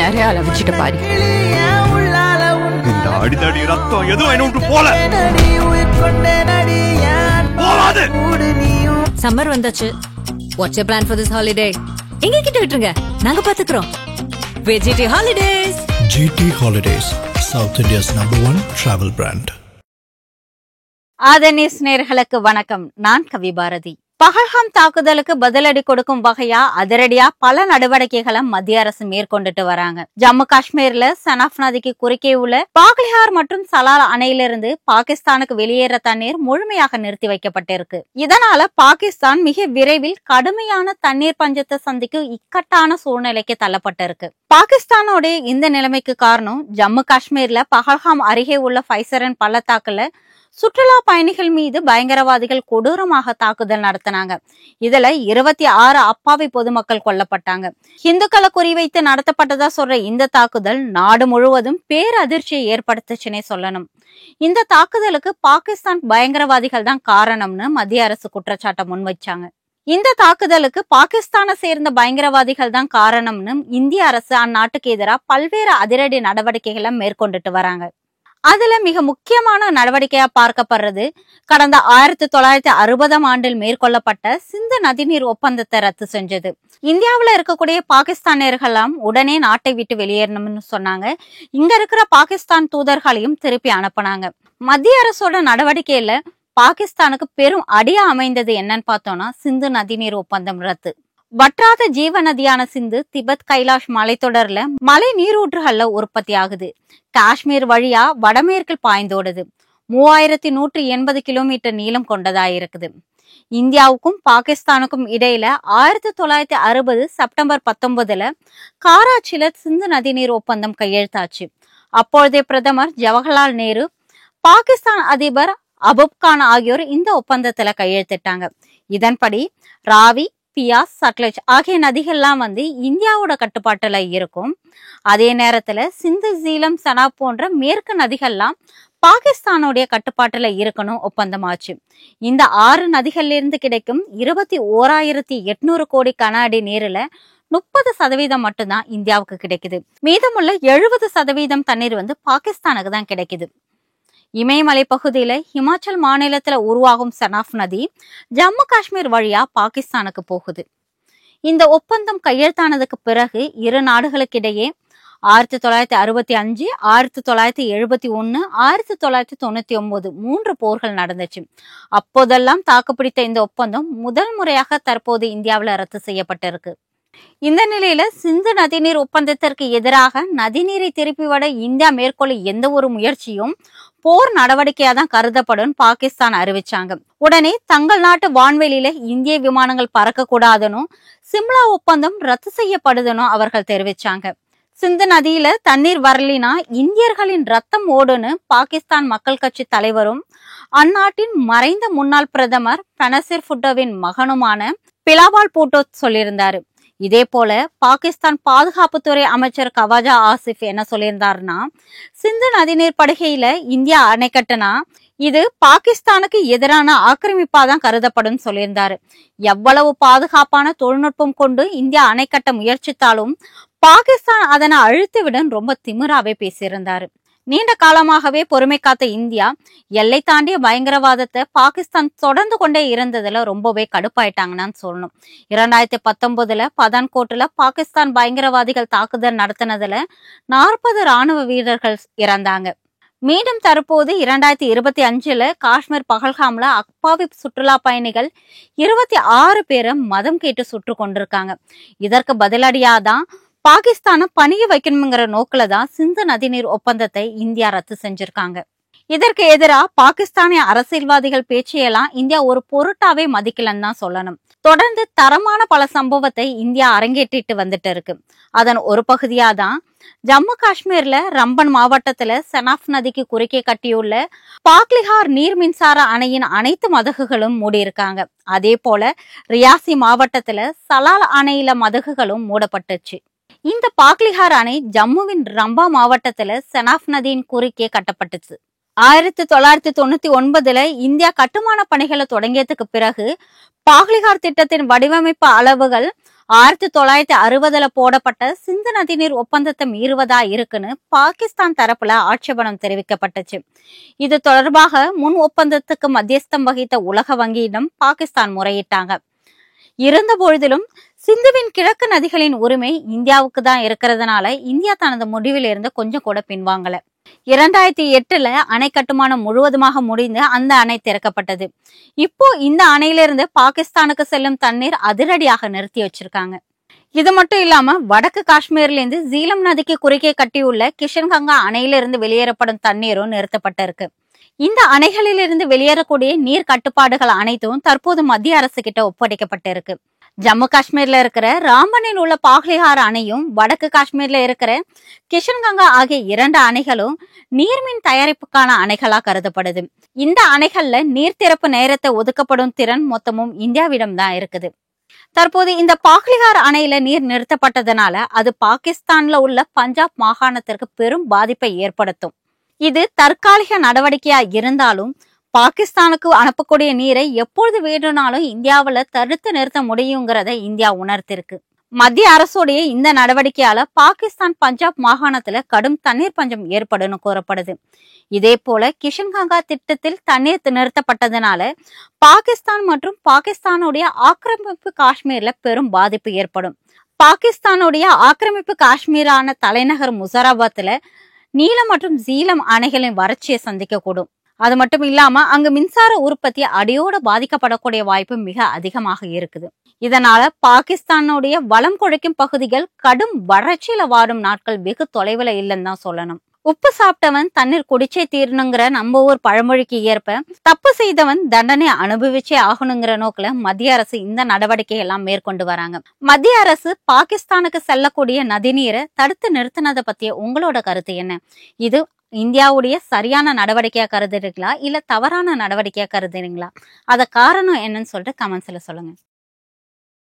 நிறைய அளவிச்சிட்டு பாரு. இந்த அடிதடி ரத்தம் எதுவும் என்ன விட்டு போல. சம்மர் வந்தாச்சு. What's your plan for this holiday? எங்க கிட்ட விட்டுருங்க, நாங்க பாத்துக்கிறோம். GT Holidays. GT Holidays, South India's #1 travel brand. ஆதனிஸ் நேயர்களுக்கு வணக்கம். நான் கவி பாரதி. பஹல்காம் தாக்குதலுக்கு பதிலடி கொடுக்கும் வகையா அதிரடியா பல நடவடிக்கைகளை மத்திய அரசு மேற்கொண்டுட்டு வராங்க. ஜம்மு காஷ்மீர்ல சனாப் நதிக்கு குறுக்கே உள்ள பாக்லிஹார் மற்றும் சலால் அணையிலிருந்து பாகிஸ்தானுக்கு வெளியேற தண்ணீர் முழுமையாக நிறுத்தி வைக்கப்பட்டிருக்கு. இதனால பாகிஸ்தான் மிக விரைவில் கடுமையான தண்ணீர் பஞ்சத்தை சந்திக்கும் இக்கட்டான சூழ்நிலைக்கு தள்ளப்பட்டிருக்கு. பாகிஸ்தானோட இந்த நிலைமைக்கு காரணம் ஜம்மு காஷ்மீர்ல பஹல்காம் அருகே உள்ள ஃபைசரன் பள்ளத்தாக்குல சுற்றுலா பயணிகள் மீது பயங்கரவாதிகள் கொடூரமாக தாக்குதல் நடத்தினாங்க. இதுல 26 அப்பாவி பொதுமக்கள் கொல்லப்பட்டாங்க. இந்துக்களை குறிவைத்து நடத்தப்பட்டதா சொல்ற இந்த தாக்குதல் நாடு முழுவதும் பேரதிர்ச்சியை ஏற்படுத்துச்சுன்னே சொல்லணும். இந்த தாக்குதலுக்கு பாகிஸ்தான் பயங்கரவாதிகள் தான் காரணம்னு மத்திய அரசு குற்றச்சாட்டை முன்வைச்சாங்க. இந்த தாக்குதலுக்கு பாகிஸ்தானை சேர்ந்த பயங்கரவாதிகள் தான் காரணம்னு இந்திய அரசு அந்நாட்டுக்கு எதிராக பல்வேறு அதிரடி நடவடிக்கைகளை மேற்கொண்டுட்டு வராங்க. அதுல மிக முக்கியமான நடவடிக்கையா பார்க்கப்படுறது கடந்த 1960ஆம் ஆண்டில் மேற்கொள்ளப்பட்ட சிந்து நதிநீர் ஒப்பந்தத்தை ரத்து செஞ்சது. இந்தியாவில இருக்கக்கூடிய பாகிஸ்தானியர்கள்லாம் உடனே நாட்டை விட்டு வெளியேறணும்னு சொன்னாங்க. இங்க இருக்கிற பாகிஸ்தான் தூதர்களையும் திருப்பி அனுப்புனாங்க. மத்திய அரசோட நடவடிக்கையில பாகிஸ்தானுக்கு பெரும் அடியா அமைந்தது என்னன்னு பார்த்தோம்னா சிந்து நதிநீர் ஒப்பந்தம் ரத்து. வற்றாத ஜீவ நதியான சிந்து திபெத் கைலாஷ் மலைத்தொடர்ல மலை நீரூற்றுகள்ல உற்பத்தி ஆகுது. காஷ்மீர் வழியா வடமேற்கில் பாய்ந்தோடுது. 3180 கிலோமீட்டர் நீளம் கொண்டதாயிருக்குது. இந்தியாவுக்கும் பாகிஸ்தானுக்கும் இடையில 1960 செப்டம்பர் 19 கராச்சியில சிந்து நதிநீர் ஒப்பந்தம் கையெழுத்தாச்சு. அப்பொழுதைய பிரதமர் ஜவஹர்லால் நேரு, பாகிஸ்தான் அதிபர் அபூப் கான் ஆகியோர் இந்த ஒப்பந்தத்துல கையெழுத்திட்டாங்க. இதன்படி ராவி, பியாஸ், சட்லஜ் ஆகிய நதிகள்லாம் இந்தியாவோட கட்டுப்பாட்டுல இருக்கும். அதே நேரத்துல சிந்து, ஜீலம், சனாப் போன்ற மேற்கு நதிகள்லாம் பாகிஸ்தானுடைய கட்டுப்பாட்டுல இருக்கணும் ஒப்பந்தமாச்சு. இந்த 6 நதிகள்ல இருந்து கிடைக்கும் 21,800 கோடி கன அடி நீர்ல 30% மட்டும்தான் இந்தியாவுக்கு கிடைக்குது. மீதமுள்ள 70% தண்ணீர் பாகிஸ்தானுக்கு தான் கிடைக்குது. இமயமலை பகுதியில ஹிமாச்சல் மாநிலத்துல உருவாகும் சனாப் நதி ஜம்மு காஷ்மீர் வழியா பாகிஸ்தானுக்கு போகுது. இந்த ஒப்பந்தம் கையெழுத்தானதுக்கு பிறகு இரு நாடுகளுக்கிடையே 1965, 1971, 1999 3 போர்கள் நடந்துச்சு. அப்போதெல்லாம் தாக்குப்பிடித்த இந்த ஒப்பந்தம் முதல் முறையாக தற்போது இந்தியாவில ரத்து செய்யப்பட்டிருக்கு. இந்த நிலையில சிந்து நதிநீர் ஒப்பந்தத்திற்கு எதிராக நதிநீரை திருப்பிவிட இந்தியா மேற்கொள்ள எந்த ஒரு முயற்சியும் போர் நடவடிக்கையா தான் கருதப்படும் பாகிஸ்தான் அறிவிச்சாங்க. உடனே தங்கள் நாட்டு வான்வெளியில இந்திய விமானங்கள் பறக்க கூடாதுன்னு சிம்லா ஒப்பந்தம் ரத்து செய்யப்படுதுன்னு அவர்கள் தெரிவிச்சாங்க. சிந்து நதியில தண்ணீர் வரலினா இந்தியர்களின் ரத்தம் ஓடுன்னு பாகிஸ்தான் மக்கள் கட்சி தலைவரும் அந்நாட்டின் மறைந்த முன்னாள் பிரதமர் பெனசீர் புட்டோவின் மகனுமான பிலாவால் பூட்டோ சொல்லியிருந்தாரு. இதே போல பாகிஸ்தான் பாதுகாப்புத்துறை அமைச்சர் கவாஜா ஆசிப் என்ன சொல்லியிருந்தாருன்னா, சிந்து நதிநீர் படுகையில இந்தியா அணை கட்டினா இது பாகிஸ்தானுக்கு எதிரான ஆக்கிரமிப்பாதான் கருதப்படும் சொல்லியிருந்தாரு. எவ்வளவு பாதுகாப்பான தொழில்நுட்பம் கொண்டு இந்தியா அணை கட்ட முயற்சித்தாலும் பாகிஸ்தான் அதனை அழுத்திவிட ரொம்ப திமிராவே பேசியிருந்தாரு. நீண்ட காலமாகவே பொறுமை காத்த இந்தியா எல்லை தாண்டிய பயங்கரவாதத்தை பாகிஸ்தான் தொடர்ந்து கொண்டே இருந்ததுல ரொம்பவே கடுப்பாயிட்டாங்கன்னு சொல்லணும். 2019 பதான்கோட்ல பாகிஸ்தான் பயங்கரவாதிகள் தாக்குதல் நடத்தினதுல 40 ராணுவ வீரர்கள் இறந்தாங்க. மீண்டும் தற்போது 2025 காஷ்மீர் பஹல்காம்ல அப்பாவி சுற்றுலா பயணிகள் 26 பேரை மதம் கேட்டு சுட்டு கொண்டிருக்காங்க. இதற்கு பதிலடியாதான் பாகிஸ்தானை பணிய வைக்கணுங்கிற நோக்கில தான் சிந்து நதிநீர் ஒப்பந்தத்தை இந்தியா ரத்து செஞ்சிருக்காங்க. இதற்கு எதிராக பாகிஸ்தானிய அரசியல்வாதிகள் பேச்சையெல்லாம் இந்தியா ஒரு பொருட்டாவே மதிக்கலன்னு தான் சொல்லணும். தொடர்ந்து தரமான பல சம்பவத்தை இந்தியா அரங்கேற்றிட்டு வந்துட்டு இருக்கு. அதன் ஒரு பகுதியா தான் ஜம்மு காஷ்மீர்ல ரம்பன் மாவட்டத்துல சனாப் நதிக்கு குறுக்கே கட்டியுள்ள பாக்லிஹார் நீர் மின்சார அணையின் அனைத்து மதகுகளும் மூடியிருக்காங்க. அதே போல ரியாசி மாவட்டத்துல சலால் அணையில மதகுகளும் மூடப்பட்டுச்சு. இந்த பாக்லிஹார் அணை ஜம்முவின் ரம்பா மாவட்டத்துல சனாப் நதியின் குறுக்கே கட்டப்பட்டுச்சு. 1999 இந்தியா கட்டுமான பணிகளை தொடங்கியதுக்கு பிறகு பாக்லிஹார் திட்டத்தின் வடிவமைப்பு அளவுகள் 1960 போடப்பட்ட சிந்து நதிநீர் ஒப்பந்தத்தை மீறுவதா இருக்குன்னு பாகிஸ்தான் தரப்புல ஆட்சேபனம் தெரிவிக்கப்பட்டுச்சு. இது தொடர்பாக முன் ஒப்பந்தத்துக்கு மத்தியஸ்தம் வகித்த உலக வங்கியிடம் பாகிஸ்தான் முறையிட்டாங்க. இருந்த பொழுதிலும் சிந்துவின் கிழக்கு நதிகளின் உரிமை இந்தியாவுக்கு தான் இருக்கிறதுனால இந்தியா தனது முடிவில் இருந்து கொஞ்சம் கூட பின்வாங்கல. 2008 அணை கட்டுமானம் முழுவதுமாக முடிந்து அந்த அணை திறக்கப்பட்டது. இப்போ இந்த அணையிலிருந்து பாகிஸ்தானுக்கு செல்லும் தண்ணீர் அதிரடியாக நிறுத்தி வச்சிருக்காங்க. இது மட்டும் இல்லாம வடக்கு காஷ்மீர்ல இருந்து ஜீலம் நதிக்கு குறுக்கே கட்டியுள்ள கிஷன்கங்கா அணையிலிருந்து வெளியேறப்படும் தண்ணீரும் நிறுத்தப்பட்டிருக்கு. இந்த அணைகளிலிருந்து வெளியேறக்கூடிய நீர் கட்டுப்பாடுகள் அனைத்தும் தற்போது மத்திய அரசு கிட்ட ஒப்படைக்கப்பட்டிருக்கு. ஜம்மு காஷ்மீர்ல இருக்கிற ராம்பனில் உள்ள பாக்லிஹார் அணையும் வடக்கு காஷ்மீர்ல இருக்கிற கிஷன்கங்கா ஆகிய 2 அணைகளும் நீர்மின் தயாரிப்புக்கான அணைகளா கருதப்படுது. இந்த அணைகள்ல நீர் திறப்பு நேரத்தை ஒதுக்கப்படும் திறன் மொத்தமும் இந்தியாவிடம் தான் இருக்குது. தற்போது இந்த பாக்லிஹார் அணையில நீர் நிறுத்தப்பட்டதனால அது பாகிஸ்தான்ல உள்ள பஞ்சாப் மாகாணத்திற்கு பெரும் பாதிப்பை ஏற்படுத்தும். இது தற்காலிக நடவடிக்கையா இருந்தாலும் பாகிஸ்தானுக்கு அனுப்பக்கூடிய நீரை எப்பொழுது வேணும்னாலும் இந்தியாவில தடுத்து நிறுத்த முடியுங்கிறத இந்தியா உணர்த்திருக்கு. மத்திய அரசுடைய இந்த நடவடிக்கையால பாகிஸ்தான் பஞ்சாப் மாகாணத்துல கடும் தண்ணீர் பஞ்சம் ஏற்படும் கூறப்படுது. இதே போல கிஷன்கங்கா திட்டத்தில் தண்ணீர் நிறுத்தப்பட்டதனால பாகிஸ்தான் மற்றும் பாகிஸ்தானுடைய ஆக்கிரமிப்பு காஷ்மீர்ல பெரும் பாதிப்பு ஏற்படும். பாகிஸ்தானுடைய ஆக்கிரமிப்பு காஷ்மீரான தலைநகர் முசராபாத்ல நீலம் மற்றும் ஜீலம் அணைகளின் வறட்சியை சந்திக்க கூடும். அது மட்டும் இல்லாம அங்கு மின்சார உற்பத்தி அடியோடு பாதிக்கப்படக்கூடிய வாய்ப்பு மிக அதிகமாக இருக்குது. இதனால பாகிஸ்தானுடைய வளம் கொழிக்கும் பகுதிகள் கடும் வறட்சியில வாடும் நாட்கள் வெகு தொலைவில் இல்லைன்னு தான் சொல்லணும். உப்பு சாப்பிட்டவன் தண்ணீர் குடிச்சே தீரணுங்கிற நம்ம ஊர் பழமொழிக்கு ஏற்ப தப்பு செய்தவன் தண்டனை அனுபவிச்சே ஆகணுங்கிற நோக்கில மத்திய அரசு இந்த நடவடிக்கை எல்லாம் மேற்கொண்டு வராங்க. மத்திய அரசு பாகிஸ்தானுக்கு செல்லக்கூடிய நதிநீரை தடுத்து நிறுத்தினதை பத்திய உங்களோட கருத்து என்ன? இது இந்தியாவுடைய சரியான நடவடிக்கையா கருதுறீங்களா இல்ல தவறான நடவடிக்கையா கருதுறீங்களா? அத காரணம் என்னன்னு சொல்லிட்டு கமெண்ட்ஸ்ல சொல்லுங்க.